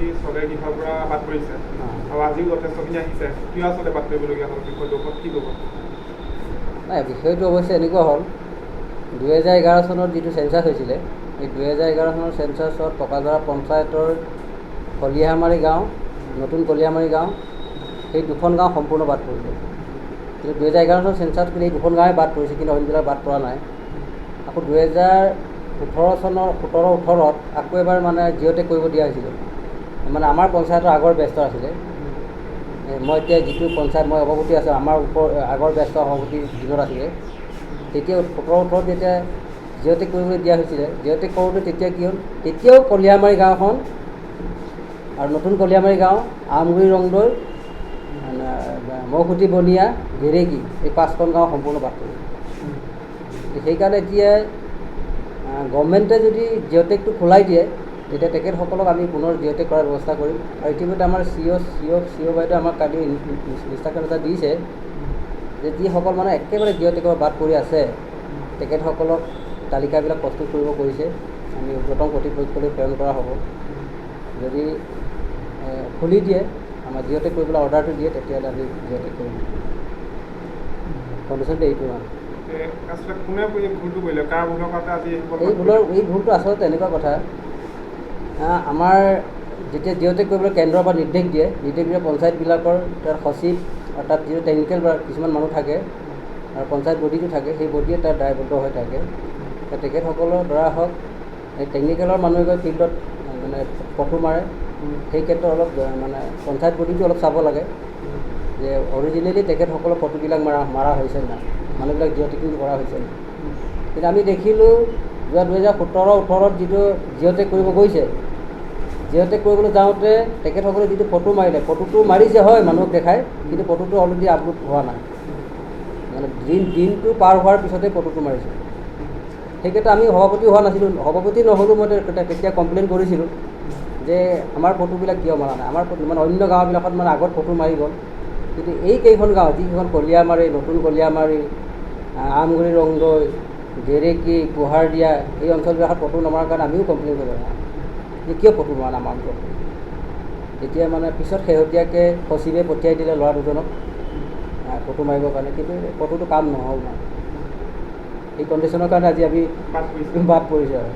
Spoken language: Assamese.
সি চৰকাৰী দিশৰ পৰা বাদ পৰিছে আৰু আজিও যথেষ্টখিনি আহিছে, কিয় আচলতে বাদ পৰিবলগীয়া হ'ল বিষয়টোৰ ওপৰত কি ক'ব? নাই, বিষয়টো অৱশ্যে এনেকুৱা হ'ল 2011 চনত যিটো চেঞ্চাছ হৈছিলে, এই 2011 চনৰ চেঞ্চাছত টকাজৰা পঞ্চায়তৰ কলিয়ামাৰী গাঁও, নতুন কলিয়ামাৰী গাঁও, সেই দুখন গাঁও সম্পূৰ্ণ বাদ পৰিলে। কিন্তু 2011 চনৰ চেঞ্চাছত কিন্তু এই দুখন গাঁৱে বাদ পৰিছে, কিন্তু অন্যবিলাক বাদ পৰা নাই। আকৌ 2018 চনৰ 17-18ত আকৌ এবাৰ মানে জিঅ'টেক কৰিব দিয়া হৈছিলে। মানে আমাৰ পঞ্চায়তৰ আগৰ বেষ্টৰ আছিলে, মই এতিয়া যিটো পঞ্চায়ত মই সভাপতি আছোঁ, আমাৰ আগৰ বেষ্টৰ সভাপতি দিনত আছিলে। তেতিয়া 17-18ত যেতিয়া জিঅ'টেক কৰিবলৈ দিয়া হৈছিলে, জিঅ'টেক কৰোঁতে তেতিয়া কি হ'ল, তেতিয়াও কলিয়ামাৰী গাঁওখন আৰু নতুন কলিয়ামাৰী গাঁও, আমগুৰি ৰংদৈ, মৌখুটি বনিয়া, গেৰেকী, এই 5খন গাঁও সম্পূৰ্ণ বাদ পৰিল। সেইকাৰণে এতিয়া গভৰ্ণমেণ্টে যদি জিঅ'টেকটো খোলাই দিয়ে, তেতিয়া তেখেতসকলক আমি পুনৰ জিঅ'টেক কৰাৰ ব্যৱস্থা কৰিম। আৰু ইতিমধ্যে আমাৰ চি অ' বাইদেৱে আমাক কালি ইনষ্ট্ৰাকশ্যন এটা দিছে যে যিসকল মানে একেবাৰে জিঅ'টেকৰ বাদ পৰি আছে, তেখেতসকলক তালিকাবিলাক প্ৰস্তুত কৰিব কৰিছে, আমি উৰ্ধতম কৰ্তৃপক্ষলৈ প্ৰেৰণ কৰা হ'ব। যদি খুলি দিয়ে, আমাৰ জিঅ'টেক কৰিবলৈ অৰ্ডাৰটো দিয়ে, তেতিয়াহ'লে আমি জিঅ'টেক কৰিম। কণ্ডিশ্যনটো এইটো মানে এই ভুলটো আচলতে এনেকুৱা কথা, আমাৰ যেতিয়া জিঅ'টেক কৰিবলৈ কেন্দ্ৰৰ পৰা নিৰ্দেশ দিয়ে পঞ্চায়তবিলাকৰ তাৰ সচিব আৰু তাত যিটো টেকনিকেল কিছুমান মানুহ থাকে আৰু পঞ্চায়ত বডিটো থাকে, সেই বডিয়ে তাত দায়বদ্ধ হৈ থাকে। তেখেতসকলৰ দ্বাৰা হওক, এই টেকনিকেলৰ মানুহে গৈ ফিল্ডত মানে ফটো মাৰে, সেই ক্ষেত্ৰত অলপ মানে পঞ্চায়ত বডিটো অলপ চাব লাগে যে অৰিজিনেলি তেখেতসকলৰ ফটোবিলাক মাৰা হৈছে নাই, মানুহবিলাক জিঅ'টেকিং কৰা হৈছে নাই। কিন্তু আমি দেখিলোঁ যোৱা 2017-18ত যিটো জিঅ'টেক কৰিব গৈছে, জিঅ'টেক কৰিবলৈ যাওঁতে তেখেতসকলে যিটো ফটো মাৰিলে, ফটোটো মাৰিছে হয় মানুহক দেখায়, কিন্তু ফটোটো অলৰেডি আপলোড হোৱা নাই, মানে দিনটো পাৰ হোৱাৰ পিছতে ফটোটো মাৰিছে। সেই ক্ষেত্ৰত আমি সভাপতি হোৱা নাছিলোঁ, সভাপতি নহ'লেও মই তেতিয়া কমপ্লেইন কৰিছিলোঁ যে আমাৰ ফটোবিলাক কিয় মাৰা নাই। আমাৰ মানে অন্য গাঁওবিলাকত মানে আগত ফটো মাৰি গ'ল, কিন্তু এই কেইখন গাঁও, যিকেইখন কলিয়ামাৰী, নতুন কলিয়ামাৰী, আমগুৰি ৰংদৈ, গেৰেকী, পোহাৰদিয়া, এই অঞ্চলবিলাকত ফটো নমৰাৰ কাৰণে আমিও কমপ্লেইন কৰিব লাগে যে কিয় ফটো মৰা নাই আমাৰ অঞ্চলত। এতিয়া মানে পিছত শেহতীয়াকৈ সচিবে পঠিয়াই দিলে ল'ৰা দুজনক ফটো মাৰিবৰ কাৰণে, কিন্তু ফটোটো কাম নহ'ল মানে। এই কণ্ডিশ্যনৰ কাৰণে আজি আমি বাদ পৰিছোঁ আৰু।